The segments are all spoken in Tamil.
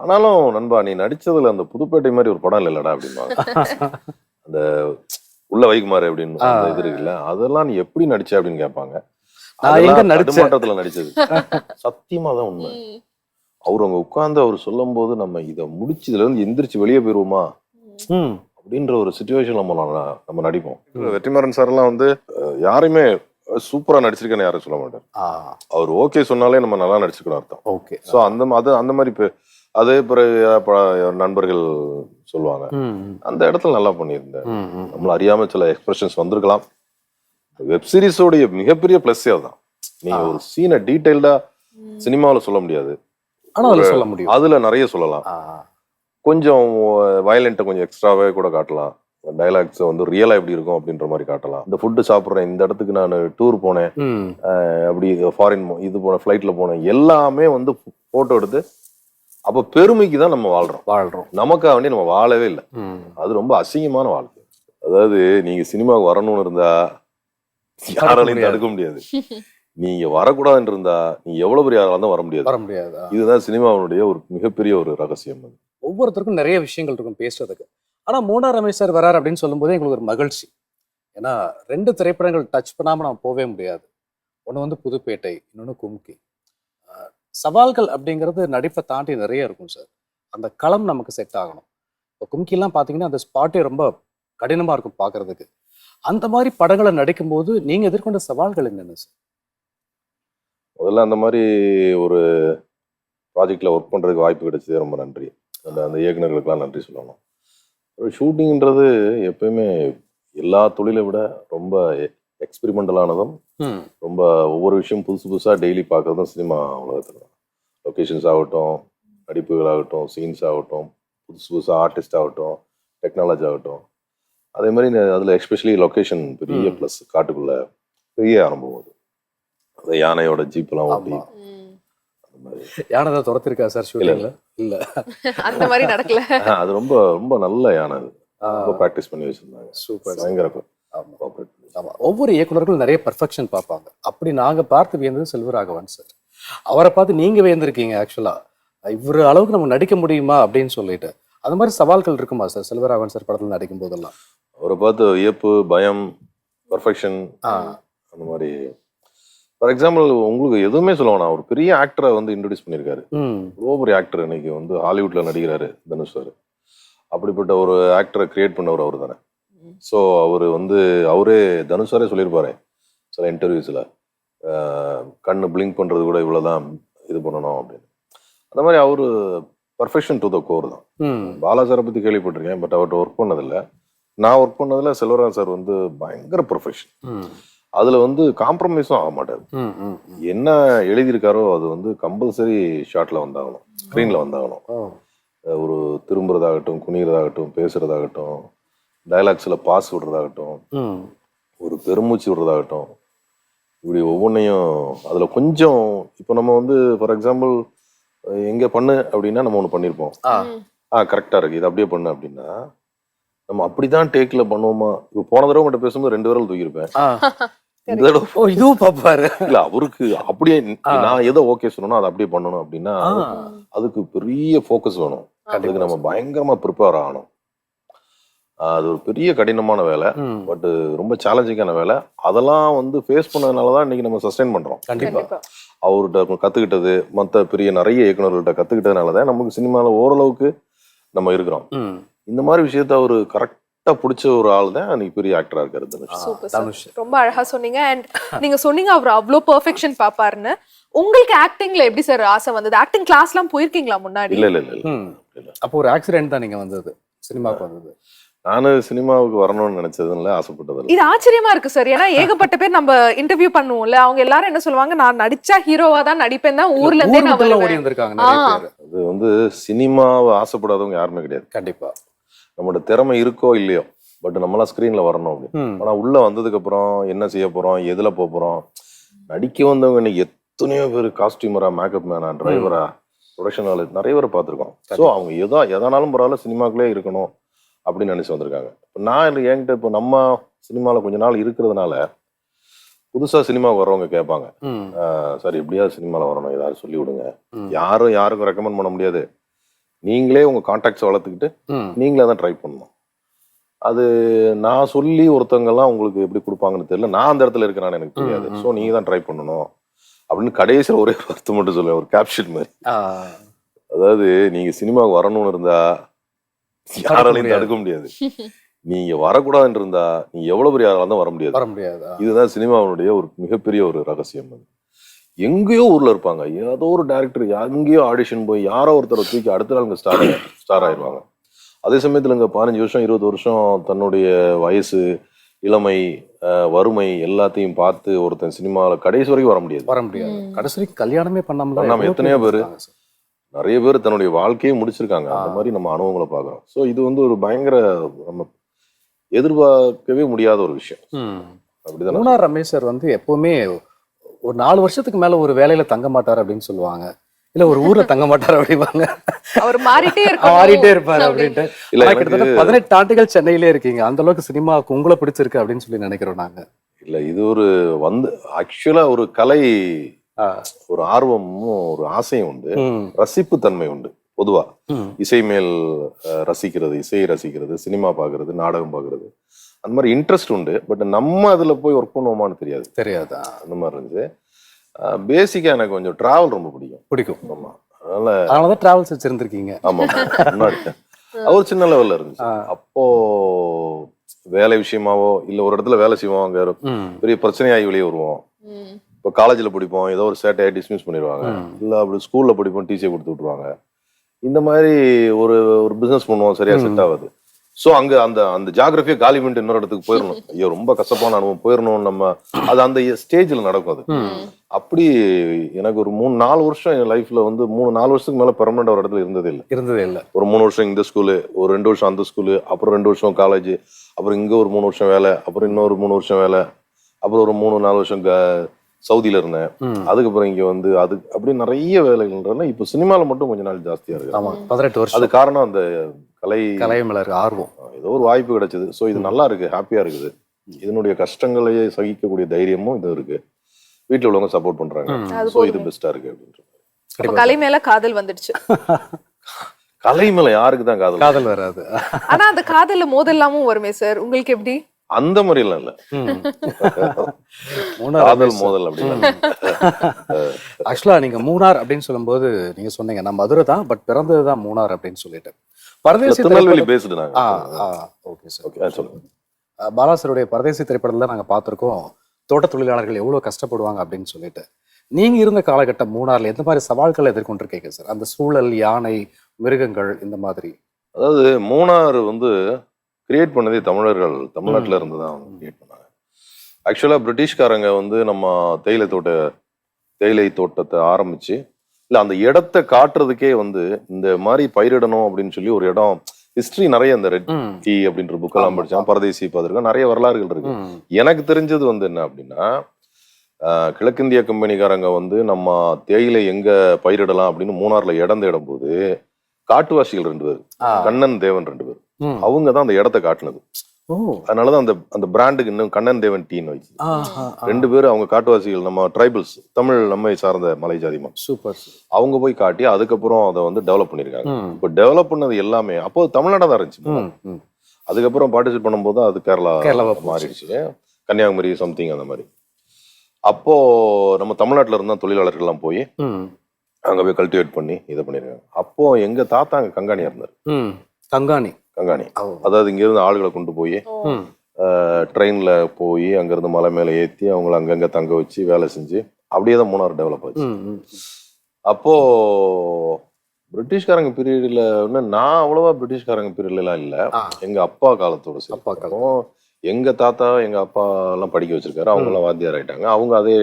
ஆனாலும் நண்பா நீ நடிச்சதுல அந்த புதுப்பேட்டை மாதிரி ஒரு படம் இல்லடா அப்படிம்பாங்க. அந்த உள்ள வைகுமாறு அப்படின்னு அந்த இது இருக்குல்ல, அதெல்லாம் நீ எப்படி நடிச்ச அப்படின்னு கேட்பாங்க. நான் எங்க அதெல்லாம் நடிச்சேன்? தடுமாற்றத்துல நடிச்சது. சத்தியமா தான் உண்மை. அவர் அங்க உட்கார்ந்து அவர் சொல்லும் போது நம்ம இதை முடிச்சு இதுல இருந்து எந்திரிச்சு வெளியே போயிருவோமா ம். அப்படின்ற ஒரு சுச்சுவேஷன் நம்ம நடிப்போம். வெற்றிமாறன் சார் எல்லாம் வந்து யாரையுமே சூப்பரா நடிச்சிருக்கேன்னு யாரும் சொல்ல மாட்டார். அவர் ஓகே சொன்னாலே நம்ம நல்லா நடிச்சிருக்கணும் அர்த்தம். ஓகே. ஸோ அந்த மாதிரி அதே பிறகு நண்பர்கள் சொல்லுவாங்க அந்த இடத்துல நல்லா பண்ணியிருந்தேன். நம்மள அறியாம சில எக்ஸ்பிரஷன்ஸ் வந்திருக்கலாம். வெப் சீரிஸோடைய மிகப்பெரிய பிளஸ் அதுதான். நீங்க ஒரு சீனை டீடைல்டா சினிமாவில் சொல்ல முடியாது, ஆனா அதுல சொல்ல முடியும். அதுல நிறைய சொல்லலாம். கொஞ்சம் வயலண்ட்டை கொஞ்சம் எக்ஸ்ட்ராவே கூட காட்டலாம். டைலாக்ஸ் வந்து ரியலா எப்படி இருக்கும் அப்படின்ற மாதிரி காட்டலாம். இந்த ஃபுட்டு சாப்பிட்றேன், இந்த இடத்துக்கு நான் டூர் போனேன், அப்படி ஃபாரின் இது போனேன், ஃபிளைட்ல போனேன், எல்லாமே வந்து போட்டோ எடுத்து அப்ப பெருமைக்கு தான் நம்ம வாழ்றோம். நமக்காக வேண்டி நம்ம வாழவே இல்லை. அது ரொம்ப அசிங்கமான வாழ்க்கை. அதாவது நீங்க சினிமாவுக்கு வரணும்னு இருந்தா யாராலையும் தடுக்க முடியாது. நீங்க வரக்கூடாதுன்னு இருந்தா நீ எவ்வளவு பெரிய ஆளா தான் வர முடியாது. இதுதான் சினிமாவுடைய ஒரு மிகப்பெரிய ஒரு ரகசியம். ஒவ்வொருத்தருக்கும் நிறைய விஷயங்கள் இருக்கும் பேசுறதுக்கு. ஆனா மோனா ரமேஷ் சார் வராரு அப்படின்னு சொல்லும் போதே எங்களுக்கு ஒரு மகிழ்ச்சி. ஏன்னா 2 திரைப்படங்கள் டச் பண்ணாம நம்ம போவே முடியாது. ஒண்ணு வந்து புதுப்பேட்டை, இன்னொன்னு கும்கி. சவால்கள் அப்படிங்கிறது நடிப்பை தாண்டி நிறைய இருக்கும் சார். அந்த களம் நமக்கு செட் ஆகணும். இப்போ கும்கிலாம் பார்த்தீங்கன்னா அந்த ஸ்பாட்டே ரொம்ப கடினமா இருக்கும் பார்க்கறதுக்கு. அந்த மாதிரி படங்களை நடிக்கும் போது நீங்க எதிர்கொண்ட சவால்கள் என்னென்ன சார்? முதல்ல அந்த மாதிரி ஒரு ப்ராஜெக்ட்ல ஒர்க் பண்றதுக்கு வாய்ப்பு கிடைச்சது ரொம்ப நன்றி. அந்த இயக்குநர்களுக்கெல்லாம் நன்றி சொல்லணும். ஷூட்டிங்ன்றது எப்பயுமே எல்லா தொழிலை விட ரொம்ப எக்ஸ்பெரிமெண்டலானதும், ரொம்ப ஒவ்வொரு விஷயம் புதுசு புதுசாக டெய்லி பார்க்கறதும் சினிமா உலகத்தில். லொக்கேஷன்ஸ் ஆகட்டும், நடிப்புகள் ஆகட்டும், சீன்ஸ் ஆகட்டும், புதுசு புதுசாக ஆர்டிஸ்ட் ஆகட்டும், டெக்னாலஜி ஆகட்டும், அதே மாதிரி அதில் எஸ்பெஷலி லொக்கேஷன் பெரிய ப்ளஸ். காட்டுக்குள்ள பெரிய அனுபவம் அது. அந்த யானையோட ஜீப்லாம் ஓட்டி யானை தான் துரத்திருக்கா சார் ஷூட்டிங்ல? இல்ல அந்த மாதிரி நடக்கல. அது ரொம்ப ரொம்ப நல்ல யானை. அது ரொம்ப ப்ராக்டிஸ் பண்ணி வச்சிருந்தாங்க. சூப்பர். பயங்கர. ஆமா, ஒவ்வொரு இயக்குனர்களும் நிறைய பெர்ஃபெக்ஷன் பார்ப்பாங்க. அப்படி நாங்க பார்த்து வியந்தது செல்வராகவன் சார். அவரை பார்த்து நீங்க வியந்திருக்கீங்க. ஆக்சுவலா இவரு அளவுக்கு நம்ம நடிக்க முடியுமா அப்படின்னு சொல்லிட்டு அந்த மாதிரி சவால்கள் இருக்குமா சார் செல்வராகவன் சார் படத்துல நடிக்கும் போதெல்லாம்? அவரை பார்த்து வியப்பு, பயம், பெர்ஃபெக்ஷன் அந்த மாதிரி. ஃபார் எக்ஸாம்பிள் உங்களுக்கு எதுவுமே சொல்லுவாங்க, ஒரு பெரிய ஆக்டரை வந்து இன்ட்ரோடியூஸ் பண்ணியிருக்காரு. ரொம்ப பெரிய ஆக்டர் இன்னைக்கு வந்து ஹாலிவுட்ல நடிக்கிறாரு தனுஷ் சார். அப்படிப்பட்ட ஒரு ஆக்டரை கிரியேட் பண்ணவர் அவர் தானே. ஸோ அவர் வந்து அவரே தனுஷ் சாரே சொல்லியிருப்பாரு சில இன்டர்வியூஸ்ல, கண்ணு பிளிங்க் பண்றது கூட இவ்வளவுதான் இது பண்ணணும் அப்படின்னு. அந்த மாதிரி அவரு பர்ஃபெக்ஷன் டு த கோர் தான். பாலா சாரை பத்தி கேள்விப்பட்டிருக்கேன், பட் அவர்கிட்ட ஒர்க் பண்ணதில்லை. நான் ஒர்க் பண்ணதுல செல்வராஜ் சார் வந்து பயங்கர பர்ஃபெக்ஷன். அதுல வந்து காம்ப்ரமைஸும் ஆக மாட்டாரு. என்ன எழுதியிருக்காரோ அது வந்து கம்பல்சரி ஷாட்ல வந்தாகணும், ஸ்கிரீன்ல வந்தாகணும். ஒரு திரும்புறதாகட்டும், குனிகிறதாகட்டும், பேசுறதாகட்டும், டைலாக்ஸ்ல பாஸ் விடுறதாகட்டும், ஒரு பெருமூச்சு விடுறதாகட்டும், இப்படி ஒவ்வொன்றையும் அதுல கொஞ்சம் இப்போ நம்ம வந்து ஃபார் எக்ஸாம்பிள் எங்க பண்ணு அப்படின்னா நம்ம ஒன்று பண்ணியிருப்போம், கரெக்டா இருக்கு, இது அப்படியே பண்ணு அப்படின்னா நம்ம அப்படிதான் டேக்ல பண்ணுவோமா? இப்போ போன தடவை மட்டும் பேசும்போது 2 விரல் தூக்கியிருப்பேன். இந்த தடவை இதுவும் பாப்பாரு. இல்ல அவருக்கு அப்படியே நான் ஏதோ ஓகே சொல்லணும் அதை அப்படியே பண்ணணும் அப்படின்னா அதுக்கு பெரிய ஃபோக்கஸ் வேணும். அதுக்கு நம்ம பயங்கரமா ப்ரிப்பேர் ஆகணும். அது ஒரு பெரிய கடினமான வேலை, பட் ரொம்ப சேலஞ்சிங்கான வேலை. அதெல்லாம் வந்து ஃபேஸ் பண்ணதுனாலதான் இன்னைக்கு நம்ம சஸ்டைன் பண்றோம். கண்டிப்பா அவர்கிட்ட கத்துக்கிட்டது, மற்ற பெரிய நிறைய இயக்குநர்கள்ட்ட கத்துக்கிட்டதுனாலதான் நமக்கு சினிமால ஓரளவுக்கு நம்ம இருக்கிறோம். இந்த மாதிரி விஷயத்த அவரு கரெக்டா பிடிச்ச ஒரு ஆள் தான் அன்னைக்கு பெரிய ஆக்டரா இருக்காரு தனுஷ். ரொம்ப அழகா சொன்னீங்க. அண்ட் நீங்க சொன்னீங்க அவர் அவ்வளோ பெர்ஃபெக்ஷன் பாப்பாருன்னு. உங்களுக்கு ஆக்டிங்ல எப்படி சார் ஆசை வந்தது? ஆக்டிங் கிளாஸ் எல்லாம் போயிருக்கீங்களா முன்னாடி? இல்ல. அப்போ ஒரு ஆக்சிடென்ட் தான் நீங்க வந்தது, சினிமாவுக்கு வந்தது? நானு சினிமாவுக்கு வரணும்னு நினைச்சதுல ஆசைப்பட்டது. இது ஆச்சரியமா இருக்கு சார். ஏன்னா ஏகப்பட்ட பேர் நம்ம இன்டர்வியூ பண்ணுவோம்ல, அவங்க எல்லாரும் என்ன சொல்லுவாங்க, நான் நடிச்சா ஹீரோவா தான் நடிப்பேன் தான் ஊர்ல இருந்தே நான் ஓடி வந்திருக்காங்க நிறைய பேர். அது வந்து சினிமாவை ஆசைப்படாதவங்க யாருமே கிடையாது. கண்டிப்பா நம்மளோட திறமை இருக்கோ இல்லையோ, பட் நம்மளாம் ஸ்கிரீன்ல வரணும் அப்படின்னு. ஆனா உள்ள வந்ததுக்கு அப்புறம் என்ன செய்ய போறோம், எதுல போறோம், நடிக்க வந்தவங்க இன்னைக்கு எத்தனையோ பேர் காஸ்டியூமரா, மேக்கப் மேனா, டிரைவரா, ப்ரொடக்ஷன் ஆளு நிறைய பேரை பார்த்துருக்கோம். ஸோ அவங்க எதானாலும் பரவாயில்ல சினிமாக்குள்ளே இருக்கணும் அப்படின்னு நினைச்சு வந்திருக்காங்க. நான் என்கிட்ட இப்போ நம்ம சினிமாவில் கொஞ்ச நாள் இருக்கிறதுனால புதுசா சினிமாவுக்கு வர்றவங்க கேட்பாங்க, சார் எப்படியாவது சினிமாவில் வரணும், ஏதாவது சொல்லி விடுங்க. யாருக்கும் ரெக்கமெண்ட் பண்ண முடியாது. நீங்களே உங்க கான்டாக்ட்ஸ் வளர்த்துக்கிட்டு நீங்களே தான் ட்ரை பண்ணணும். அது நான் சொல்லி ஒருத்தவங்கெல்லாம் உங்களுக்கு எப்படி கொடுப்பாங்கன்னு தெரியல. நான் அந்த இடத்துல இருக்கிறான்னு எனக்கு தெரியாது. ஸோ நீங்க தான் ட்ரை பண்ணணும் அப்படின்னு கடைசியில் ஒரே வார்த்தை மட்டும் சொல்லுவேன், ஒரு கேப்ஷன் மாதிரி. அதாவது நீங்க சினிமாவுக்கு வரணும்னு இருந்தா யாராலையும் தடுக்க முடியாது. நீங்க வரக்கூடாதுன்னு இருந்தா நீங்க எவ்வளவு பெரிய ஆளாலும் வர முடியாது. இதுதான் சினிமாவுடைய ஒரு மிகப்பெரிய ஒரு ரகசியம். அது எங்கேயோ ஊர்ல இருப்பாங்க, ஏதோ ஒரு டைரக்டர் எங்கேயோ ஆடிஷன் போய் யாரோ ஒருத்தரை தூக்கி அடுத்த நாள் இங்க ஸ்டார் ஆயிடுவாங்க. அதே சமயத்துல இங்க 15 வருஷம் 20 வருஷம் தன்னுடைய வயசு, இளமை, வறுமை எல்லாத்தையும் பார்த்து ஒருத்தன் சினிமாவில் கடைசி வரைக்கும் வர முடியாது. கடைசி வரைக்கும் கல்யாணமே பண்ணாம எத்தனையோ பேரு, நிறைய பேர் தன்னுடைய வாழ்க்கையை முடிச்சிருக்காங்க. அந்த மாதிரி நம்ம அனுபவங்களை பார்க்குறோம். ஸோ இது வந்து ஒரு பயங்கர நம்ம எதிர்பார்க்கவே முடியாத ஒரு விஷயம். அப்படிதான் மூணார் ரமேஷ் சார் வந்து எப்பவுமே ஒரு 4 வருஷத்துக்கு மேல ஒரு வேலையில தங்க மாட்டார் அப்படின்னு சொல்லுவாங்க, இல்ல ஒரு ஊர்ல தங்க மாட்டார் அப்படிவாங்க. அவர் மாறிட்டே இருப்பாரு அப்படின்ட்டு. இல்ல கிட்டத்தட்ட 18 ஆண்டுகள் சென்னையிலே இருக்கீங்க. அந்த அளவுக்கு சினிமாவுக்கு உங்களை பிடிச்சிருக்கு அப்படின்னு சொல்லி நினைக்கிறோம் நாங்க. இல்ல இது ஒரு ஆக்சுவலா ஒரு கலை, ஒரு ஆர்வமும் ஒரு ஆசையும் உண்டு, ரசிப்பு தன்மை உண்டு. பொதுவா இசை மேல் ரசிக்கிறது, இசையை ரசிக்கிறது, சினிமா பாக்குறது, நாடகம் பாக்குறது, அந்த மாதிரி இன்ட்ரெஸ்ட் உண்டு. பட் நம்ம அதுல போய் ஒர்க் பண்ணுவோமான்னு தெரியாது. அந்த மாதிரி இருந்துச்சு. பேசிக்கா எனக்கு கொஞ்சம் டிராவல் ரொம்ப பிடிக்கும். ஆமா, அதனாலதான் டிராவல்ஸ் வச்சிருந்திருக்கீங்க. ஆமா, முன்னாடி ஒரு சின்ன லெவல்ல இருந்துச்சு. அப்போ வேலை விஷயமாவோ இல்ல ஒரு இடத்துல வேலை செய்வோம், அங்க பெரிய பிரச்சனையாகி வெளியே வருவோம். இப்போ காலேஜ்ல படிப்போம், ஏதோ ஒரு சேட்டையை டிஸ்மிஸ் பண்ணிடுவாங்க. இல்ல அப்படி ஸ்கூல்ல படிப்போம், டிசியை கொடுத்து விட்டுருவாங்க. இந்த மாதிரி ஒரு பிசினஸ் பண்ணுவோம், சரியா செட் ஆகாது. ஸோ அங்க அந்த ஜாகிரபியை காலி பண்ணிட்டு இன்னொரு இடத்துக்கு போயிடணும். ஐயோ ரொம்ப கஷ்டமான அனுபவம், போயிடணும் நம்ம. அது அந்த ஸ்டேஜ்ல நடக்கும். அது அப்படி எனக்கு ஒரு 3-4 வருஷம் என் லைஃப்ல வந்து 3-4 வருஷத்துக்கு மேல பெர்மனண்ட் ஒரு இடத்துல இருந்ததே இல்லை. ஒரு 3 வருஷம் இந்த ஸ்கூலு, ஒரு 2 வருஷம் அந்த ஸ்கூலு, அப்புறம் 2 வருஷம் காலேஜ், அப்புறம் இங்க ஒரு 3 வருஷம் வேலை, அப்புறம் இன்னொரு 3 வருஷம் வேலை, அப்புறம் ஒரு 3-4 வருஷம் சவுதியில இருந்தேன். அதுக்கப்புறம் இங்க வந்து அது அப்படி நிறைய வேலைகள்ன்றதுனா இப்போ சினிமால மட்டும் கொஞ்ச நாள் ஜாஸ்தியா இருக்கு. 18 வருஷம். அது காரணம் அந்த கலை மேல ஆர்வம். ஏதோ ஒரு வாய்ப்பு கிடைச்சது. ஸோ இது நல்லா இருக்கு, ஹாப்பியா இருக்குது. இதனுடைய கஷ்டங்களையே சகிக்கக்கூடிய தைரியமும் இது இருக்கு. வீட்டுல உள்ளவங்க சப்போர்ட் பண்றாங்க. ஸோ இது பெஸ்டா இருக்கு அப்படின்ற. கலை மேல காதல் வந்துடுச்சு. கலை மேல யாருக்கு தான் காதல் வராது. ஆனா அந்த காதல்ல மோதல்லாமும் வருமே சார், உங்களுக்கு எப்படி? அந்த மாதிரி எல்லாம் இல்ல, காதல் மோதல் அப்படி இல்ல. ஆக்சுவலா நீங்க மூணார் அப்படின்னு சொல்லும்போது நீங்க சொன்னீங்க நான் மதுரை தான், பட் பிறந்ததுதான் மூணார் அப்படின்னு சொல்லிட்டு. பரதேசி திருநெல்வேலி பேஸ்டு நாங்க. ஓகே சார், ஓகே சொல்லுங்க. பாலாசருடைய பரதேசி திரைப்படத்துல நாங்க பார்த்திருக்கோம் தோட்ட தொழிலாளர்கள் எவ்வளவு கஷ்டப்படுவாங்க அப்படின்னு சொல்லிட்டு. நீங்க இருந்த காலகட்டம் மூணார்ல எந்த மாதிரி சவால்களை எதிர்கொண்டிருக்கீங்க சார்? அந்த சூழல், யானை, மிருகங்கள், இந்த மாதிரி. அதாவது மூணார் வந்து கிரியேட் பண்ணதே தமிழர்கள், தமிழ்நாட்டில் இருந்து தான் கிரியேட் பண்ணாங்க. ஆக்சுவலாக பிரிட்டிஷ்காரங்க வந்து நம்ம தேயிலை தோட்டத்தை ஆரம்பிச்சு இல்லை அந்த இடத்த காட்டுறதுக்கே வந்து இந்த மாதிரி பயிரிடணும் அப்படின்னு சொல்லி ஒரு இடம், ஹிஸ்டரி நிறைய இந்த ரெட் டீ அப்படின்ற புக்கெல்லாம் படிச்சான், பரதேசி பார்த்துருக்கேன், நிறைய வரலாறுகள் இருக்கு. எனக்கு தெரிஞ்சது வந்து என்ன அப்படின்னா, கிழக்கிந்திய கம்பெனிக்காரங்க வந்து நம்ம தேயிலை எங்க பயிரிடலாம் அப்படின்னு மூணார்ல இடம் தேடும் போது காட்டுவாசிகள் 2 பேர், கண்ணன் தேவன் 2 பேர், அவங்க தான் அந்த இடத்த காட்டுனது. அதனாலதான் அந்த பிராண்டுக்கு இன்னும் கண்ணன் தேவன் டீன்னு வச்சு 2 பேரும் அவங்க காட்டுவாசிகள், நம்ம ட்ரைபல்ஸ், தமிழ் நம்மை சார்ந்த மலை ஜாதிமா. சூப்பர். அவங்க போய் காட்டி அதுக்கப்புறம் அதை வந்து டெவலப் பண்ணிருக்காங்க. இப்போ டெவலப் பண்ணது எல்லாமே அப்போ தமிழ்நாடா தான் இருந்துச்சு. அதுக்கப்புறம் பார்ட்டிசிபேட் பண்ணும்போது அது கேரளா மாறிடுச்சு, கன்னியாகுமரி சம்திங் அந்த மாதிரி. அப்போ நம்ம தமிழ்நாட்டுல இருந்தா தொழிலாளர்கள் எல்லாம் போய் அங்க போய் கல்டிவேட் பண்ணி இதை பண்ணிருக்காங்க. அப்போ எங்க தாத்தா அங்க கங்காணியா இருந்தாரு. கங்காணி அதாவது இங்க இருந்து ஆளுகளை கொண்டு போய் ட்ரெயின்ல போய் அங்க இருந்து மலை மேல ஏத்தி அவங்களை அங்கங்க தங்க வச்சு வேலை செஞ்சு அப்படியே தான் மூணார் டெவலப் ஆச்சு. அப்போ பிரிட்டிஷ்காரங்க பீரியட்ல நான் அவ்வளவா பிரிட்டிஷ்காரங்க பீரியட்ல எல்லாம் இல்ல, எங்க அப்பா காலத்தோட சேர்ப்பாக்கம். எங்க தாத்தா எங்க அப்பா எல்லாம் படிக்க வச்சிருக்காரு, அவங்க எல்லாம் வாத்தியார் ஆயிட்டாங்க. அவங்க அதே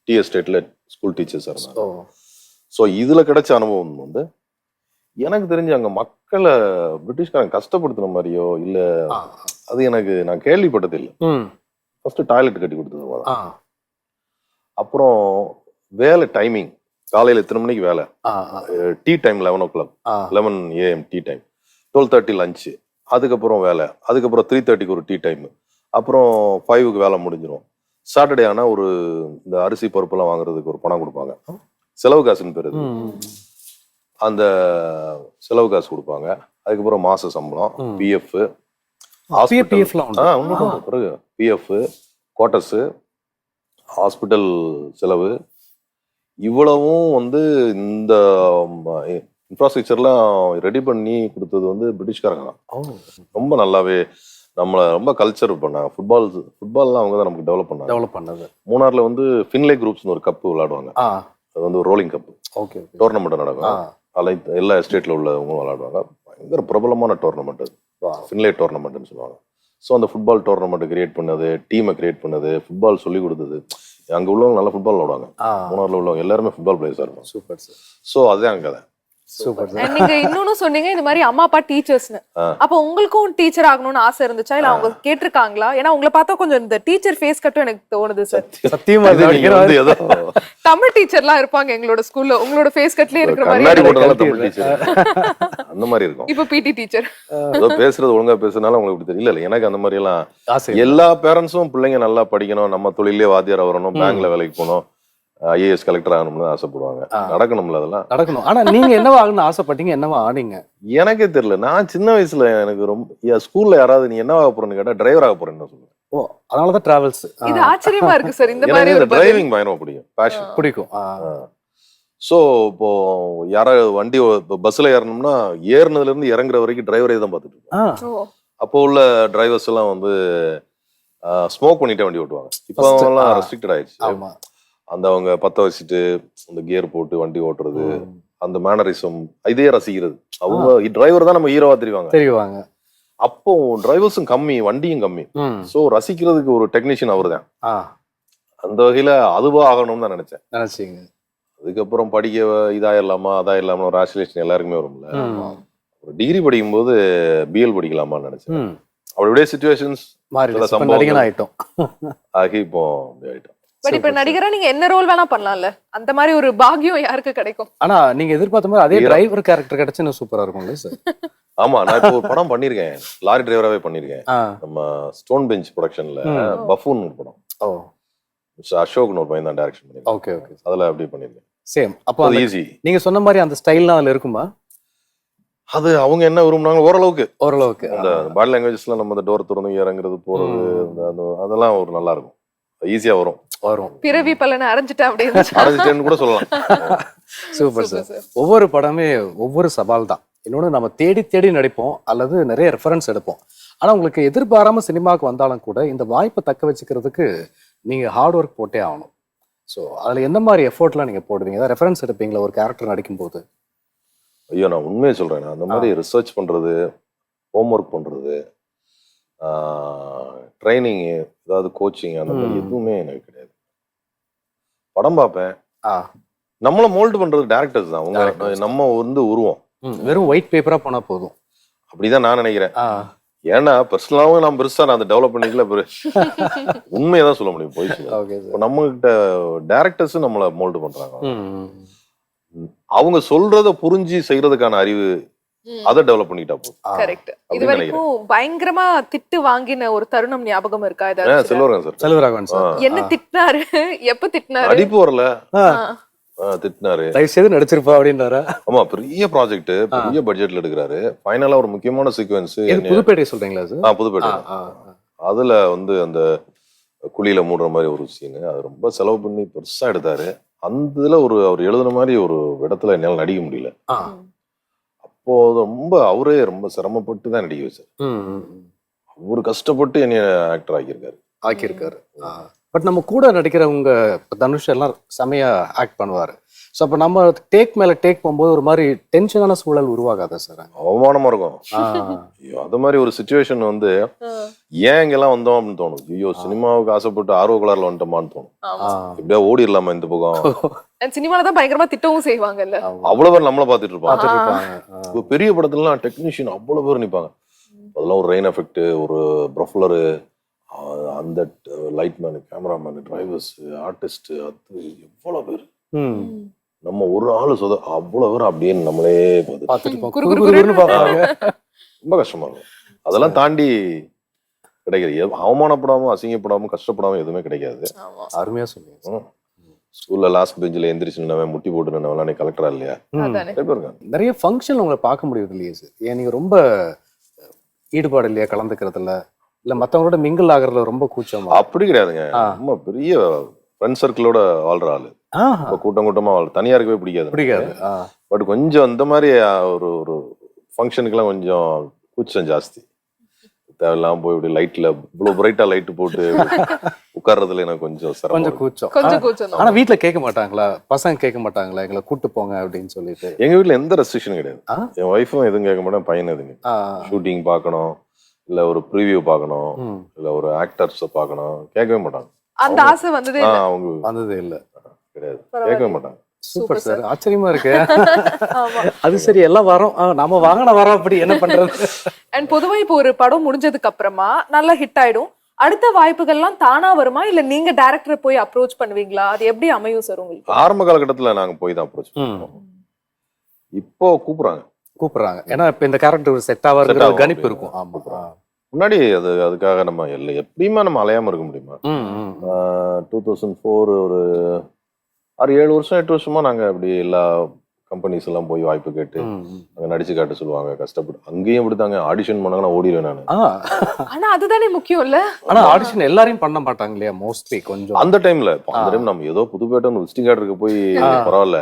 டி எஸ்டேட்ல ஸ்கூல் டீச்சர்ஸ் இருந்தாங்க. ஸோ இதுல கிடைச்ச அனுபவம் வந்து எனக்கு தெரிஞ்சு அங்க மக்களை பிரிட்டிஷ்காரங்க கஷ்டப்படுத்தின மாதிரியோ இல்ல, அது நான் கேள்விப்பட்டது இல்லை. ஃபர்ஸ்ட் டாய்லெட் கட்டி கொடுத்தது. அப்புறம் வேலை டைமிங், காலையில எத்தனை மணிக்கு வேலை, tea time 11 o'clock 11 AM tea time, 12:30 lunch, அதுக்கப்புறம் வேலை, அதுக்கப்புறம் 3:30க்கு ஒரு டீ டைம், அப்புறம் 5க்கு வேலை முடிஞ்சிடும். சாட்டர்டே ஆனா ஒரு இந்த அரிசி பருப்பெல்லாம் வாங்குறதுக்கு ஒரு பணம் கொடுப்பாங்க, செலவு காசுன்னு பேரு. அந்த செலவு காசு கொடுப்பாங்க. அதுக்கப்புறம் மாச சம்பளம், பிஎஃப், பிஎஃப்லாம் உண்டு. பிறகு பிஎஃப், குவார்ட்டர்ஸ், ஹாஸ்பிட்டல் செலவு, இவ்வளவும் வந்து இந்த இன்ஃப்ராஸ்ட்ரக்சர்லாம் ரெடி பண்ணி கொடுத்தது வந்து பிரிட்டிஷ்காரங்க தான். ரொம்ப நல்லாவே நம்மளை ரொம்ப கல்ச்சர் பண்ணாங்க. ஃபுட்பால்லாம் அவங்க தான் நமக்கு டெவலப் பண்ணது. மூணார்ல வந்து ஃபின்லே குரூப்ஸ்னு ஒரு கப்பு விளையாடுவாங்க. அது வந்து ஒரு ரோலிங் கப்பு. ஓகே. டோர்னமெண்ட் நடக்கும். எல்லா எஸ்டேட்ல உள்ளவங்களும் விளையாடுவாங்க. பயங்கர பிரபலமான டோர்னமெண்ட் அது. ஃபின்லே டோர்னமெண்ட்னு சொல்லுவாங்க. ஸோ அந்த ஃபுட்பால் டோர்னமெண்ட் கிரியேட் பண்ணது, டீமை கிரியேட் பண்ணது, ஃபுட்பால் சொல்லி கொடுத்தது. அங்கே உள்ளவங்க நல்லா ஃபுட்பால் விளையாடுவாங்க. மூணார்ல உள்ளவங்க எல்லாருமே ஃபுட்பால் பிளேயர்ஸாக இருக்கும். Super sir. ஸோ அதே அங்கே தான். சூப்பர். நீங்க இன்னொன்னு சொன்னீங்க இந்த மாதிரி அம்மா அப்பா டீச்சர்ஸ்னு. அப்ப உங்களுக்கும் டீச்சர் ஆகணும்னு ஆசை இருந்துச்சா இல்ல அவங்க கேட்டிருக்காங்களா? ஏன்னா உங்களை பார்த்தா கொஞ்சம் இந்த டீச்சர் ஃபேஸ் கட்டும் எனக்கு தோணுது சார். சத்தியமா தமிழ் டீச்சர்லாம் இருப்பாங்க எங்களோட ஸ்கூல்ல, உங்களோட ஃபேஸ் கட்லயே இருக்கிற மாதிரி தமிழ் டீச்சர் அந்த மாதிரி இருக்கும். இப்ப பிடி டீச்சர் ஏதோ பேசுறது ஒழுங்கா பேசுறதுனால உங்களுக்கு இப்படி தெரியல. இல்ல எனக்கு அந்த மாதிரி எல்லாம் எல்லா பேரண்ட்ஸும் பிள்ளைங்க நல்லா படிக்கணும், நம்ம தொழிலே வாத்தியார் வரணும், பேங்க்ல வேலைக்கு போகணும், ஐஏஎஸ் கலெக்டர் ஆகணும்னு ஆசைப்படுவாங்க. நடக்கணும்ல, அதெல்லாம் நடக்கணும். ஆனா நீங்க என்னவா ஆகணும்னு ஆசைப்பட்டீங்க? என்னவா ஆனீங்க? எனக்கே தெரியல. நான் சின்ன வயசுல எனக்கு ரொம்ப ஸ்கூல்ல யாராவது நீ என்னவா போறேன்னு கேட்டா டிரைவர் ஆக போறேன்னு சொல்லுவேன். ஓ, அதனாலதான் டிராவல்ஸ். இது ஆச்சரியமா இருக்கு சார். இந்த மாதிரி ஒரு டிரைவிங் பயங்கரமா பிடிக்கும், பேஷன் பிடிக்கும். ஸோ இப்போ யாராவது வண்டி பஸ்ல ஏறணும்னா ஏறினதுல இருந்து இறங்குற வரைக்கும் டிரைவரே தான் பார்த்துட்டு இருக்கோம். அப்போ உள்ள டிரைவர்ஸ் எல்லாம் வந்து ஸ்மோக் பண்ணிட்டே வண்டி ஓட்டுவாங்க. இப்போ எல்லாம் ரெஸ்ட்ரிக்டட் ஆயிடுச்சு. அந்த அவங்க பத்த வச்சுட்டு அந்த கியர் போட்டு வண்டி ஓட்டுறது, அந்த மேனரிசம் இதே ரசிக்கிறது. அவங்க டிரைவர் தான் நம்ம ஹீரோவா தெரிவாங்க. அப்போ டிரைவர்ஸும் கம்மி, வண்டியும் கம்மி. சோ ரசிக்கிறதுக்கு ஒரு டெக்னீஷியன் அவரு தான். அந்த வகையில அதுவா ஆகணும்னு தான் நினைச்சேன். அதுக்கப்புறம் படிக்க இதாயிரலாமா அதாயிரலாமா ஒரு ஆசிலேஷன் எல்லாருக்குமே வரும்ல. ஒரு டிகிரி படிக்கும் போது பிஎல் படிக்கலாமான்னு நினைச்சேன். அவருடைய சிச்சுவேஷன்ஸ் ஆயிட்டோம். ஆகி இப்போ அப்படி ஆயிட்டோம். பட் இப்ப நடிகரா நீங்க என்ன ரோல் வேணா பண்ணலாம்ல, அந்த மாதிரி ஒரு பாக்கியம் யாருக்கு கிடைக்கும்? ஆனா நீங்க எதிர்பார்த்த மாதிரி அதே டிரைவர் கேரக்டர் கிடைச்சா சூப்பரா இருக்கும்ல சார். ஆமா, நான் இப்போ ஒரு படம் பண்ணிருக்கேன், லாரி டிரைவராவே பண்ணிருக்கேன். நம்ம ஸ்டோன் பெஞ்ச் ப்ரொடக்ஷன்ல பஃபூன் ஒரு படம். அசோக்னு ஒரு பையன் தான் டைரக்ஷன் பண்ணிருக்கேன். Okay okay. அதுல அப்படி பண்ணிருக்கேன். சேம். அப்போ அது ஈஸி. நீங்க சொன்ன மாதிரி அந்த ஸ்டைல்லாம் அதுல இருக்குமா? அது அவங்க என்ன விரும்புனாங்க ஓரளவுக்கு அந்த பாடி லாங்குவேஜஸ்ல நம்ம அந்த டோர் திறந்து இறங்குறது போறது அதெல்லாம் ஒரு நல்லா இருக்கும், ஈஸியா வரும். பிறவி பலனை அரைஞ்சிட்டேன்னு கூட சொல்லலாம். Super sir. ஒவ்வொரு படமே ஒவ்வொரு சவால் தான். இன்னொன்று நம்ம தேடி தேடி நடிப்போம் அல்லது நிறைய ரெஃபரன்ஸ் எடுப்போம். ஆனா உங்களுக்கு எதிர்பாராம சினிமாவுக்கு வந்தாலும் கூட இந்த வாய்ப்பை தக்க வச்சுக்கிறதுக்கு நீங்க ஹார்ட் ஒர்க் போட்டே ஆகணும். ஸோ அதுல எந்த மாதிரி எஃபோர்ட்லாம் நீங்க போடுவீங்க? ஏதாவது ரெஃபரன்ஸ் எடுப்பீங்களா ஒரு கேரக்டர் நடிக்கும் போது? ஐயோ, நான் உண்மையை சொல்றேன். நான் அந்த மாதிரி ரிசர்ச் பண்றது, ஹோம் ஒர்க் பண்றது, ட்ரைனிங், ஏதாவது கோச்சிங் அந்த மாதிரி எதுவுமே எனக்கு கிடையாது. படம் பார்ப்பேன், நம்மள மோல்டு பண்றது டைரக்டர்ஸ் தான். அவங்க நம்ம வந்து உருவம் வெறும் ஒயிட் பேப்பரா போனா போதும் அப்படிதான் நான் நினைக்கிறேன். ஏன்னா பர்சனலாவும் நான் பெருசா நான் அதை டெவலப் பண்ணிக்கல. உண்மையதான் சொல்ல முடியும், போயிடுச்சு. நம்ம கிட்ட டைரக்டர்ஸ் நம்மள மோல்டு பண்றாங்க. அவங்க சொல்றத புரிஞ்சு செய்யறதுக்கான அறிவு அதை டெவலப் பண்ணிட்டா போதும். கரெக்ட். இது வரைக்கும் பயங்கரமா திட்டு வாங்கின ஒரு தருணம் ஞாபகம் இருக்கா? செல்வராகவன் சார் என்ன திட்டினாரு? எப்ப திட்டினாரு? அடிப்பு வரல, திட்டினாரு. தயவு செய்து நடிச்சிருப்பா அப்படின்னாரா? ஆமா, பெரிய ப்ராஜெக்ட், பெரிய பட்ஜெட்ல எடுக்கிறாரு. ஃபைனலா ஒரு முக்கியமான சீக்வென்ஸ். புதுப்பேட்டை சொல்றீங்களா சார்? புதுப்பேட்டை. அதுல வந்து அந்த குழியில மூடுற மாதிரி ஒரு சீனு, அது ரொம்ப செலவு பண்ணி பெருசா எடுத்தாரு. அந்த இதுல அவர் எழுதுன மாதிரி ஒரு இடத்துல என்னால நடிக்க முடியல. அப்போ ரொம்ப அவரே ரொம்ப சிரமப்பட்டு தான் நடிக்க வச்சார். அவரு கஷ்டப்பட்டு என்னைய ஆக்டர் ஆக்கியிருக்காரு. பட் நம்ம கூட நடிக்கிறவங்க தனுஷ் எல்லாம் செமையா ஆக்ட் பண்ணுவாரு. ஸோ அப்போ நம்ம டேக் மேல டேக் போகும்போது ஒரு மாதிரி டென்ஷனான சூழல் உருவாகாதா சார்? அவமானமா இருக்கும். அது மாதிரி ஒரு சிச்சுவேஷன் வந்து ஏன் இங்கெல்லாம் வந்தோம் அப்படின்னு தோணும். ஐயோ, சினிமாவுக்கு ஆசைப்பட்டு ஆர்வ கலர்ல வந்துட்டோமான்னு தோணும். இப்படியா ஓடிடலாமா இந்த பக்கம். சினிமாலதான் பயங்கரமா திட்டவும் செய்வாங்கல்ல. அவ்வளவு பேர் நம்மள பாத்துட்டு இருப்பாங்க. பெரிய படத்துலாம் டெக்னீஷியன் அவ்வளவு பேர் நிப்பாங்க. அதெல்லாம் ஒரு ரெயின் எஃபெக்ட், ஒரு ப்ரொஃபலரு, அந்த light menu, cameraman, drivers, artist, அது எவ்வளவு பேர். நம்ம ஒரு ஆளு அவ்வளவு பேர் அப்படியே நம்மளே ரொம்ப கஷ்டமா இருக்கும். அதெல்லாம் தாண்டி கிடைக்கிறது அவமானப்படாம, அசிங்கப்படாம, கஷ்டப்படாம எதுவுமே கிடைக்காது. அருமையா சொல்லுங்க. ஸ்கூல்ல லாஸ்ட் பெஞ்சில் எந்திரிச்சு நின்னவன் முட்டி போட்டு நின்னவன் நீ கலெக்டரா இல்லையா? அதானே. நிறைய பேர் இருக்காங்க. நிறைய ஃபங்க்ஷன் உங்களை பார்க்க முடியுது இல்லையா சார்? ஏன் நீங்க ரொம்ப ஈடுபாடு இல்லையா கலந்துக்கிறதுல, இல்ல மத்தவங்களோட மிங்கிள் ஆகுறதுல ரொம்ப கூச்சமா? அப்படி கிடையாதுங்க. ரொம்ப பெரிய ஃப்ரெண்ட் சர்க்கிளோட வாழ்ற ஆளு. இப்ப கூட்டம் கூட்டமா தனியா இருக்கவே பிடிக்காது. பிடிக்காது. பட் கொஞ்சம் இந்த மாதிரி ஒரு ஒரு ஃபங்க்ஷனுக்குலாம் கொஞ்சம் கூச்சம் ஜாஸ்தி. தேவையில்லாம போய் இப்படி லைட்ல இவ்வளவு பிரைட்டா லைட் போட்டு உட்கார்றதுல எனக்கு கொஞ்சம் சிரமம். கொஞ்சம் கூச்சம். கொஞ்சம் கூச்சம். ஆனா வீட்ல கேட்க மாட்டாங்களா? பசங்க கேட்க மாட்டாங்களா எங்களை கூட்டு போங்க அப்படின்னு சொல்லிட்டு? எங்க வீட்டுல எந்த ரெஸ்ட்ரிக்ஷனும் கிடையாது. என் ஒய்ஃபும் எதுவும் கேட்க மாட்டேன், பையன் எதுங்க. ஷூட்டிங் பார்க்கணும், இல்ல ஒரு ப்ரீவியூ பார்க்கணும், இல்ல ஒரு ஆக்டர்ஸ் பார்க்கணும், கேட்கவே மாட்டாங்க. அந்த ஆசை வந்ததே அவங்க வந்ததே இல்ல. கிடையாது, கேட்கவே மாட்டாங்க. சூப்பர் சார், ஆச்சரியமா இருக்கு. அது சரி, எல்லாம் வரோம், நம்ம வாங்கின வரோம், அப்படி என்ன பண்றது? அண்ட் பொதுவா இப்போ ஒரு படம் முடிஞ்சதுக்கு அப்புறமா நல்லா ஹிட் ஆயிடும், அடுத்த வாய்ப்புகள்லாம் தானா வருமா இல்ல நீங்க டைரக்டரை போய் அப்ரோச் பண்ணுவீங்களா? அது எப்படி அமையும் சார் உங்களுக்கு? ஆரம்ப காலகட்டத்துல நாங்க போய் தான் அப்ரோச் பண்ணுவோம். இப்போ கூப்பிடுறாங்க. ஏன்னா இப்ப இந்த கேரக்டர் செட் ஆவாருங்கிற கணிப்பு இருக்கும். ஆமா, முன்னாடி அதுக்காக நம்ம எப்படியுமா நம்ம அலையாம இருக்க முடியுமா? 2004 ஒரு 6-7 வருஷம் 8 வருஷமா நாங்க அப்படி எல்லா கம்பெனிஸ் எல்லாம் போய் வாய்ப்பு கேட்டு அங்க நடிச்சு காட்ட சொல்லுவாங்க, கஷ்டப்பட்டு. அங்கேயும் இப்படித்தாங்க ஆடிஷன் பண்ணாங்கன்னா ஓடிடுவேன் நானு. ஆனா அதுதானே முக்கியம் இல்ல? ஆனா ஆடிஷன் எல்லாரையும் பண்ண மாட்டாங்க இல்லையா மோஸ்ட்லி? கொஞ்சம் அந்த டைம்ல நம்ம ஏதோ புதுப்பேட்டை விசிட்டிங் கார்டு இருக்கு போய் பரவாயில்ல,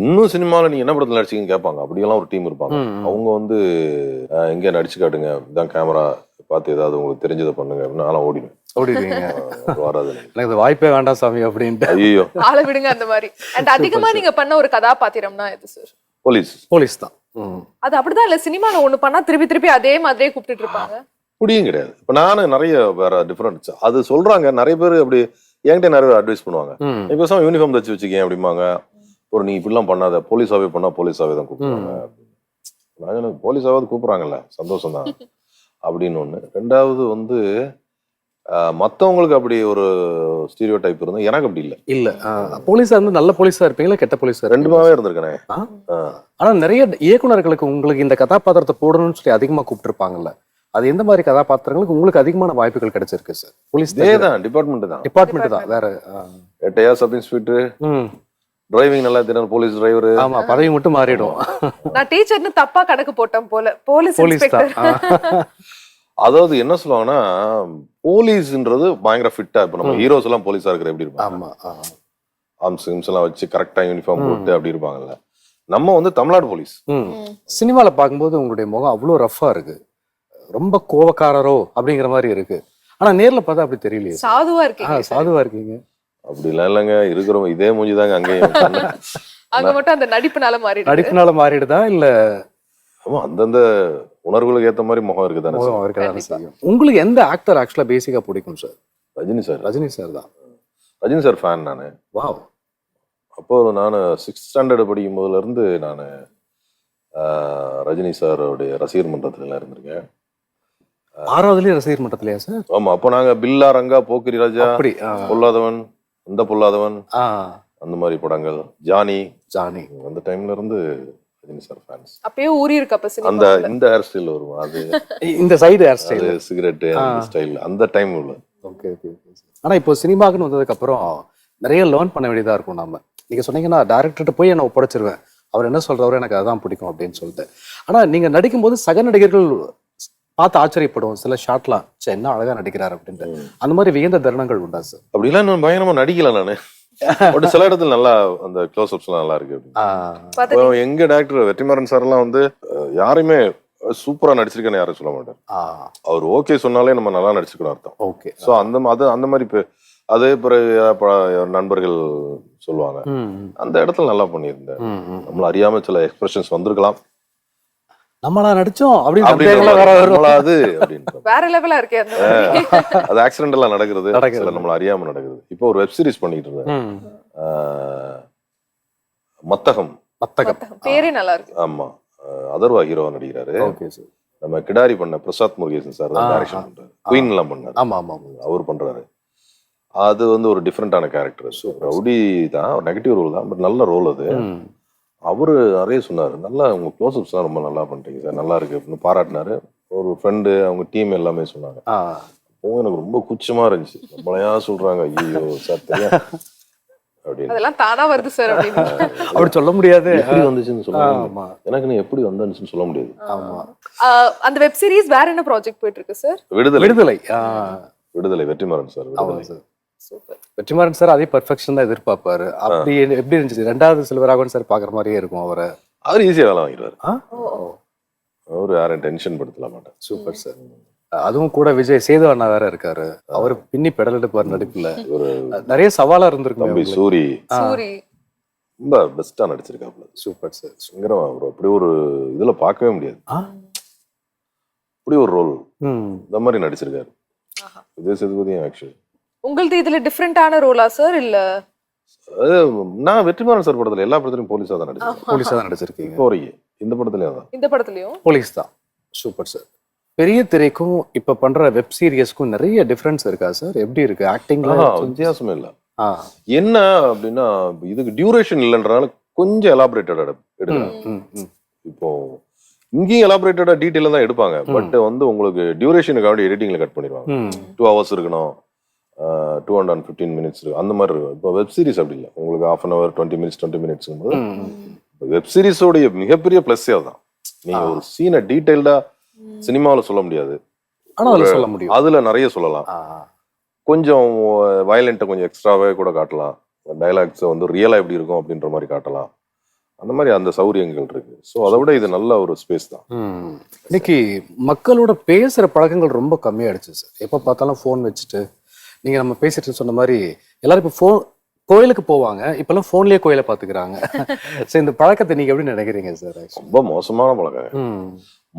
இன்னும் சினிமாவில் நீங்க என்ன படத்துல நடிச்சிங்கன்னு கேட்பாங்க. அப்படியெல்லாம் ஒரு டீம் இருப்பாங்க. அவங்க வந்து எங்க நடிச்சு காட்டுங்க, இதான் கேமரா பார்த்து ஏதாவது உங்களுக்கு தெரிஞ்சதை பண்ணுங்க அப்படின்னு நான் ஓடிடுவேன். வராது, எனக்கு வாய்ப்பே வேண்டாம் சாமி அப்படின்ட்டு. ஐயோ, ஆள விடுங்க அந்த மாதிரி. அண்ட் அதிகமா நீங்க பண்ண ஒரு கதாபாத்திரம்னா எது சார்? போலீஸ் தான். அது அப்படிதான் இல்ல, சினிமால ஒண்ணு பண்ணா திருப்பி திருப்பி அதே மாதிரியே கூப்பிட்டு இருப்பாங்க. புடியும் கிடையாது. இப்ப நானும் நிறைய வேற டிஃபரெண்ட் அது சொல்றாங்க. நிறைய பேர் அப்படி என்கிட்ட நிறைய பேர் அட்வைஸ் பண்ணுவாங்க, இப்ப யூனிஃபார்ம் தச்சு வச்சுக்கேன் அப்படிம்பாங்க. ஒரு நீ இப்படிலாம் பண்ணாத, போலீஸாவே பண்ணா போலீஸாவே தான் கூப்பிடுவாங்க. நான் எனக்கு போலீஸாவது கூப்பிடுறாங்கல்ல, சந்தோஷம் தான் அப்படின்னு ஒண்ணு. ரெண்டாவது வந்து மத்தவங்களுக்கு அப்படி ஒரு ஸ்டீரியோ டைப் இருந்தா எனக்கு அப்படி இல்ல. போலீஸா இருந்து நல்ல போலீஸா இருப்பீங்களா கெட்ட போலீஸா? ரெண்டுமாவே இருந்திருக்கேன். ஆனா நிறைய இயக்குனர்களுக்கு உங்களுக்கு இந்த கதாபாத்திரத்தை போடணும்னு சொல்லி அதிகமா கூப்பிட்டு இருப்பாங்கல்ல, அது எந்த மாதிரி கதாபாத்திரங்களுக்கு உங்களுக்கு அதிகமான வாய்ப்புகள் கிடைச்சிருக்கு சார்? போலீஸ் தான், டிபார்ட்மெண்ட் தான். வேற எட்டையா சப் இன்ஸ்பெக்டர், டிரைவிங் நல்லா தெரியும், போலீஸ் டிரைவர். ஆமா, பதவி மட்டும் மாறிடும். நான் டீச்சர்னு தப்பா கணக்கு போட்டேன் போல, போலீஸ் இன்ஸ்பெக்டர். அதாவது என்ன சொல்லுவாங்கன்னா, போலீஸ்ன்றது பயங்கர ஃபிட்டா, இப்ப நம்ம ஹீரோஸ் எல்லாம் போலீஸா இருக்கிற எப்படி இருப்பாங்க, ஆர்ம்ஸ் எல்லாம் வச்சு கரெக்டா யூனிஃபார்ம் போட்டு அப்படி இருப்பாங்கல்ல. நம்ம வந்து தமிழ்நாடு போலீஸ். சினிமால பார்க்கும்போது உங்களுடைய முகம் அவ்வளவு ரஃபா இருக்கு, ரொம்ப கோவக்காரரோ அப்படிங்கிற மாதிரி இருக்கு. ஆனா நேர்ல பார்த்தா அப்படி தெரியலையே. சாதுவா இருக்கீங்க. அப்படிலாம் இல்லைங்க, இருக்கிறோம் இதே மூஞ்சிதாங்க அங்கேயும். அங்க மட்டும் அந்த நடிப்புனால மாறிடுதா இல்ல? ஆமா, அந்தந்த உணர்வுகளுக்கு ஏத்த மாதிரி முகம் இருக்குதானே. உங்களுக்கு எந்த ஆக்டர் ஆக்சுவலா பேசிக்கா பிடிக்கும் சார்? ரஜினி சார் தான். ரஜினி சார் ஃபேன் நானு. வாவ். அப்போ நான் 6th ஸ்டாண்டர்ட் படிக்கும் போதுல இருந்து நான் ரஜினி சாரோடைய ரசிகர் மன்றத்துல இருந்திருக்கேன். 6வதுலயே ரசிகர் மன்றத்திலயா சார்? ஆமா, அப்போ நாங்க பில்லா, ரங்கா, போக்கிரி ராஜா, பொல்லாதவன், இந்த பொல்லாதவன், அந்த மாதிரி படங்கள், ஜானி அந்த டைம்ல இருந்து ரஜினி சார் ஃபேன்ஸ். அப்பவே ஊறி இருக்கு. அப்ப சினிமா அந்த இந்த ஹேர் ஸ்டைல் வரும், அது இந்த சைடு ஹேர் ஸ்டைல், சிகரெட் அந்த ஸ்டைல் அந்த டைம் உள்ள. ஓகே. ஆனா இப்போ சினிமாக்குன்னு வந்ததுக்கு அப்புறம் நிறைய லேர்ன் பண்ண வேண்டியதா இருக்கும். நாம நீங்க சொன்னீங்கன்னா டைரக்டர்கிட்ட போய் என்ன ஒப்படைச்சிருவேன், அவர் என்ன சொல்றவரை எனக்கு அதான் பிடிக்கும் அப்படின்னு சொல்லிட்டு. ஆனா நீங்க நடிக்கும்போது சக நடிகர்கள் பார்த்து ஆச்சரியப்படும் சில ஷாட்லாம், என்ன அழகா நடிக்கிறாரு அப்படின்ட்டு. அந்த மாதிரி வியந்த தருணங்கள் உண்டா சார்? அப்படிலாம் நான் பயங்கரமா நடிக்கல நானு. பட் சில இடத்துல நல்லா அந்த க்ளோஸ் அப்ஸ் எல்லாம் நல்லா இருக்கு. எங்க டைரக்டர் வெற்றிமாறன் சார் எல்லாம் வந்து யாருமே சூப்பரா நடிச்சிருக்கேன்னு யாரும் சொல்ல மாட்டார். அவர் ஓகே சொன்னாலே நம்ம நல்லா நடிச்சிருக்கணும் அர்த்தம். ஓகே. சோ அந்த மாதிரி அதே பிறகு நண்பர்கள் சொல்லுவாங்க, அந்த இடத்துல நல்லா பண்ணியிருந்தேன், நம்மள அறியாம சில எக்ஸ்பிரஷன்ஸ் வந்திருக்கலாம், நம்மளா நடிச்சோம் வேற லெவலா இருக்கே. அது ஆக்சிடென்டலா நடக்கிறது, நம்மள அறியாம நடக்குது. இப்போ ஒரு வெப் சீரிஸ் பண்ணிட்டு இருந்தேன், மத்தகம். பேரே நல்லா இருக்கு. ஆமா, அதர்வா ஹீரோவா நடிக்கிறாரு. நம்ம கிடாரி பண்ண பிரசாத் முருகேசன் சார் தான் டைரக்ஷன் பண்றாரு, குயின் எல்லாம் பண்ணாரு. அவர் பண்றாரு. அது வந்து ஒரு டிஃப்ரெண்டான கேரக்டர், ரவுடி தான், ஒரு நெகட்டிவ் ரோல் தான், பட் நல்ல ரோல் அது. அவரு நிறைய சொன்னாரு, நல்லா உங்க க்ளோஸ்அப்ஸ் எல்லாம் ரொம்ப நல்லா பண்றீங்க சார், நல்லா இருக்கு அப்படின்னு பாராட்டினாரு. ஒரு ஃப்ரெண்டு, அவங்க டீம் எல்லாமே சொன்னாங்க. அப்போ எனக்கு ரொம்ப கூச்சமா இருந்துச்சு, நம்மளையா சொல்றாங்க, ஐயோ சார் தெரியும். அப்படின்னு. அதெல்லாம் தானா வருது சார் அப்படின்னு. அப்படி சொல்ல முடியாது. எப்படி வந்துச்சுன்னு சொல்ல ஆமா எனக்கு நீ எப்படி வந்துச்சுன்னு சொல்ல முடியாது. ஆமா. அந்த வெப் சீரிஸ் வேற என்ன ப்ராஜெக்ட் போயிட்டு இருக்கு சார்? விடுதலை விடுதலை. விடுதலை வெற்றிமாறன் சார். ஆமா சார். சூப்பர். வெற்றிமாறன் சார் அதே பெர்ஃபெக்ஷன் தான் எதிர்பார்ப்பாரு. அப்படி எப்படி இருந்துச்சு? 2வது செல்வராகவன் சார் பாக்குற மாதிரியே இருக்கும் அவரை. அவர் ஈஸியா வேலை வாங்கிடுவாரு. ஓ அவரு யாரும் டென்ஷன் படுத்தல மாட்டார். Super sir. அதுவும் கூட விஜய் சேது அண்ணா வேற இருக்காரு. அவரு பின்னி பெடல் எடுப்பாரு நடிப்புல. ஒரு நிறைய சவாலா இருந்திருக்கு. தம்பி சூரி சூரி ரொம்ப பெஸ்டா நடிச்சிருக்காப்ல. Super sir. பயங்கரமா அவர் அப்படி ஒரு இதுல பார்க்கவே முடியாது. அப்படி ஒரு ரோல் இந்த மாதிரி நடிச்சிருக்காரு விஜய் சேதுபதியும். ஆக்சுவலி உங்களுக்கு இதுல டிஃபரெண்டான ரோலா சார் இல்ல? நான் வெற்றிமாறன் சார் படத்துல எல்லா படத்துலயும் போலீஸா தான் நடிச்சிருக்கேன். போலீஸா தான் நடிச்சிருக்கீங்க. இப்போ வரைக்கும் இந்த படத்துலயும் தான். இந்த படத்துலயும் போலீஸ் தான். Super sir. பெரிய திரைக்கும் இப்ப பண்ற வெப் சீரிஸ்க்கும் நிறைய டிஃபரன்ஸ் இருக்கா சார்? எப்படி இருக்கு ஆக்டிங்ல? வித்தியாசமே இல்ல. என்ன அப்படின்னா இதுக்கு டியூரேஷன் இல்லைன்றனால கொஞ்சம் எலாபரேட்டடா எடுக்கிறாங்க. இப்போ இங்கேயும் எலாபரேட்டடா டீட்டெயிலா தான் எடுப்பாங்க. பட் வந்து உங்களுக்கு டியூரேஷனுக்காக எடிட்டிங்ல கட் பண்ணிடுவாங்க. 2 hours இருக்கணும், 215 minutes அந்த மாதிரி இருக்கும். இப்போ வெப் சீரிஸ் அப்படி இல்லை. உங்களுக்கு 1/2 hour 20 minutes 20 minutes வெப் சீரிஸோடைய மிகப்பெரிய பிளஸ் அதுதான். நீங்க ஒரு சீனை டீடைல்டா சினிமாவில் சொல்ல முடியாது. ஆனா அதுல சொல்ல முடியும். அதுல நிறைய சொல்லலாம். கொஞ்சம் வயலண்ட்டை கொஞ்சம் எக்ஸ்ட்ராவே கூட காட்டலாம். டைலாக்ஸை வந்து ரியலா எப்படி இருக்கும் அப்படின்ற மாதிரி காட்டலாம். அந்த மாதிரி அந்த சௌரியங்கள் இருக்கு. ஸோ அதை விட இது நல்ல ஒரு ஸ்பேஸ் தான். இன்னைக்கு மக்களோட பேசுற பழக்கங்கள் ரொம்ப கம்மியாயிடுச்சு சார். எப்போ பார்த்தாலும் ஃபோன் வச்சுட்டு நீங்க நம்ம பேசிட்டு சொன்ன மாதிரி எல்லாரும் இப்போ கோயிலுக்கு போவாங்க, இப்பெல்லாம் ஃபோன்லயே கோயிலை பாத்துக்கிறாங்க. ஸோ இந்த பழக்கத்தை நீங்க எப்படி நினைக்கிறீங்க சார்? ரொம்ப மோசமான பழக்கம்.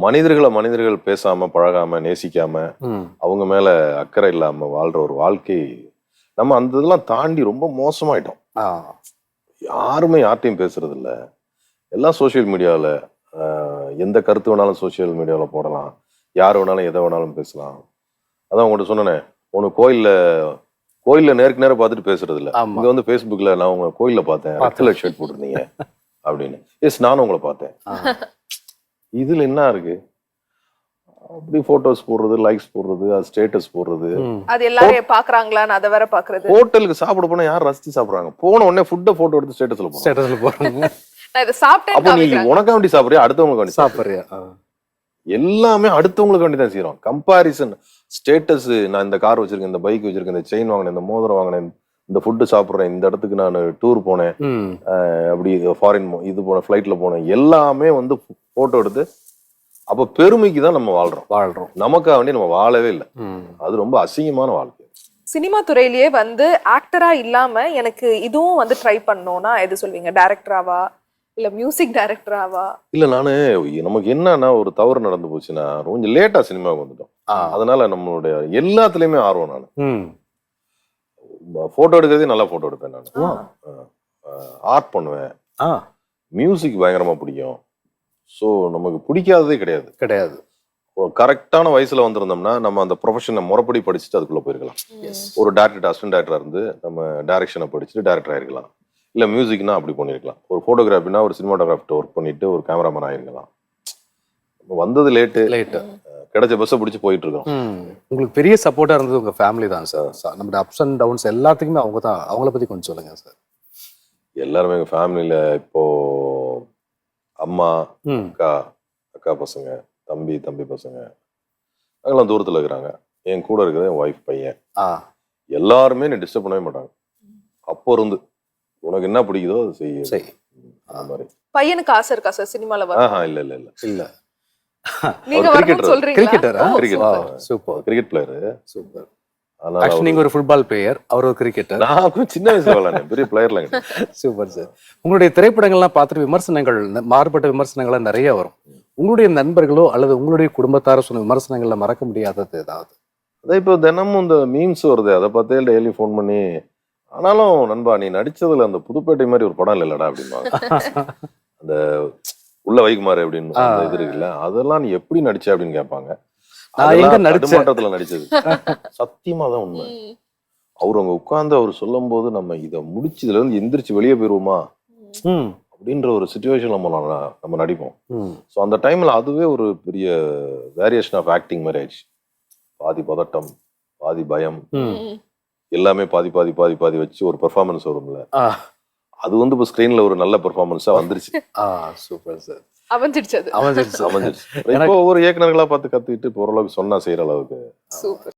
மனிதர்கள் பேசாம பழகாம நேசிக்காம அவங்க மேல அக்கறை இல்லாம வாழ்ற ஒரு வாழ்க்கை நம்ம அந்த இதெல்லாம் தாண்டி ரொம்ப மோசமாயிட்டோம். யாருமே யார்ட்டையும் பேசுறது இல்ல. எல்லாம் சோசியல் மீடியாவில் எந்த கருத்து வேணாலும் சோசியல் மீடியாவில் போடலாம். யார் வேணாலும் எதை வேணாலும் பேசலாம். அதான் உங்கள்கிட்ட சொன்னேனே, ஒன்று கோயில்ல நேருக்கு நேரம் பார்த்துட்டு பேசுறது இல்ல. இங்க வந்து ஃபேஸ்புக்ல நான் உங்க கோயில்ல பார்த்தேன், ரெட் கலர் ஷர்ட் போட்டிருந்தீங்க அப்படின்னு. எஸ் நானும் உங்களை பார்த்தேன். இதுல என்ன இருக்கு? அப்படி போட்டோஸ் போடுறது, லைக்ஸ் போடுறது, அது ஸ்டேட்டஸ் போடுறது. அது எல்லாரும் பாக்குறாங்களான்னு அதை வேற பாக்குறது. ஹோட்டலுக்கு சாப்பிட போனா யார் ரசிச்சு சாப்பிடுறாங்க? போன உடனே ஃபுட்டை போட்டோ எடுத்து ஸ்டேட்டஸ்ல போடுறாங்க. நான் இதை சாப்பிட்டேன். அப்போ நீ உனக்கா வேண்டி சாப்பிடுறியா அடுத்தவங்களுக்கு வேண்டி சாப்பிடுறியா? எல்லாமே அடுத்தவங்களுக்கு வேண்டி தான் செய்யறோம். Comparison status. நான் இந்த கார் வச்சிருக்கேன், இந்த பைக் வச்சிருக்கேன், இந்த செயின் வாங்கினேன், இந்த மோதிரம் வாங்கினேன், இந்த ஃபுட்டு சாப்பிட்றேன், இந்த இடத்துக்கு நான் டூர் போனேன், அப்படி ஃபாரின் இது போனேன், ஃப்ளைட்ல போனேன், எல்லாமே வந்து போட்டோ எடுத்து. அப்ப பெருமைக்கு தான் நம்ம வாழ்றோம். நமக்காக வேண்டி நம்ம வாழவே இல்லை. அது ரொம்ப அசிங்கமான வாழ்க்கை. சினிமா துறையிலேயே வந்து ஆக்டரா இல்லாம எனக்கு இதுவும் வந்து ட்ரை பண்ணோம்னா எது சொல்வீங்க? டைரக்டராவா இல்ல மியூசிக் டைரக்டராவா? இல்ல நானு நமக்கு என்னன்னா ஒரு தவறு நடந்து போச்சுன்னா கொஞ்சம் லேட்டா சினிமாவுக்கு வந்துட்டோம். அதனால நம்மளுடைய எல்லாத்துலயுமே ஆர்வம். நான் போட்டோ எடுக்கிறதே நல்லா போட்டோ எடுப்பேன். நான் ஆர்ட் பண்ணுவேன். மியூசிக் பயங்கரமா பிடிக்கும். ஸோ நமக்கு பிடிக்காததே கிடையாது. கரெக்டான வயசுல வந்திருந்தோம்னா நம்ம அந்த ப்ரொஃபஷனை முறைப்படி படிச்சுட்டு அதுக்குள்ள போயிருக்கலாம். ஒரு டேரக்டர் அசிஸ்டன்ட் டேரக்டரா இருந்து நம்ம டைரக்ஷனை படிச்சுட்டு டேரக்டர் ஆயிருக்கலாம். இல்ல மியூசிக்னா அப்படி பண்ணிருக்கலாம். ஒரு போட்டோகிராஃபினா ஒரு சினிமாட்டோகிராஃப்ட் ஒர்க் பண்ணிட்டு ஒரு கேமராமேன் ஆயிருக்கலாம். வந்தது லேட்டு. கிடைச்ச பஸ்ஸை பிடிச்சி போயிட்டு இருக்கோம். உங்களுக்கு பெரிய சப்போர்ட்டா இருந்தது உங்க ஃபேமிலி தான் சார். நம்ம அப்ஸ் அண்ட் டவுன்ஸ் எல்லாத்துக்குமே அவங்க தான். அவங்கள பத்தி கொஞ்சம் சொல்லுங்க சார். எல்லாருமே எங்க ஃபேமிலியில இப்போ அம்மா, அக்கா பசங்க, தம்பி பசங்க அவங்களாம் தூரத்துல இருக்கிறாங்க. என் கூட இருக்கிறது என் ஒய்ஃப், பையன். எல்லாருமே நீ டிஸ்டர்ப் பண்ணவே மாட்டாங்க. அப்போ இருந்து உனக்கு என்ன பிடிக்குதோ அது செய். அந்த மாதிரி. பையனுக்கு ஆசை இருக்கா சார் சினிமால வர? இல்ல நீங்க வரணும்னு சொல்றீங்களா? Cricketer. Super. Cricket player. Super. நீங்க ஒரு ஃபுட்பால் பிளேயர், அவர் ஒரு கிரிக்கெட்டர். நான் சின்ன வயசுல விளையாடுறேன், பெரிய பிளேயர்லாம் கிடையாது. Super sir. உங்களுடைய திரைப்படங்கள்லாம் பார்த்துட்டு விமர்சனங்கள், மாறுபட்ட விமர்சனங்கள்லாம் நிறைய வரும். உங்களுடைய நண்பர்களோ அல்லது உங்களுடைய குடும்பத்தாரோ சொன்ன விமர்சனங்கள்ல மறக்க முடியாதது ஏதாவது? அதான் இப்போ தினமும் இந்த மீம்ஸ் வருது, அதை பார்த்தே டெய்லி ஃபோன் பண்ணி, ஆனாலும் நண்பா நீ நடிச்சதுல அந்த புதுப்பேட்டை மாதிரி ஒரு படம் இல்லடா அப்படிம்பாங்க. அந்த உள்ள வைகுமாறு அப்படின்னு இது இருக்குல்ல, அதெல்லாம் நீ எப்படி நடிச்ச அப்படின்னு கேட்பாங்க. நடிச்சது சத்தியமா தான் உண்மை. அவரு அங்க உட்கார்ந்து அவர் சொல்லும் போது நம்ம இதை முடிச்சு இதுல இருந்து எந்திரிச்சு வெளியே போயிருவோமா அப்படின்ற ஒரு சிச்சுவேஷன் நம்ம நடிப்போம். ஸோ அந்த டைம்ல அதுவே ஒரு பெரிய வேரியேஷன் ஆஃப் ஆக்டிங் மாதிரி ஆயிடுச்சு. பாதி பதட்டம், பாதி பயம், எல்லாமே பாதி பாதி பாதி பாதி வச்சு ஒரு பெர்ஃபார்மன்ஸ் வரும்ல, அது வந்து இப்போ ஸ்க்ரீன்ல ஒரு நல்ல பெர்ஃபார்மன்ஸா வந்துருச்சு. Super sir. அமைஞ்சிடுச்சு அது. அமைஞ்சிருச்சு. அமைஞ்சிருச்சு. இப்போ ஒவ்வொரு இயக்குனர்களா பார்த்து கத்துக்கிட்டு இப்போ ஓரளவுக்கு சொன்னா செய்யற அளவுக்கு சூப்பர்.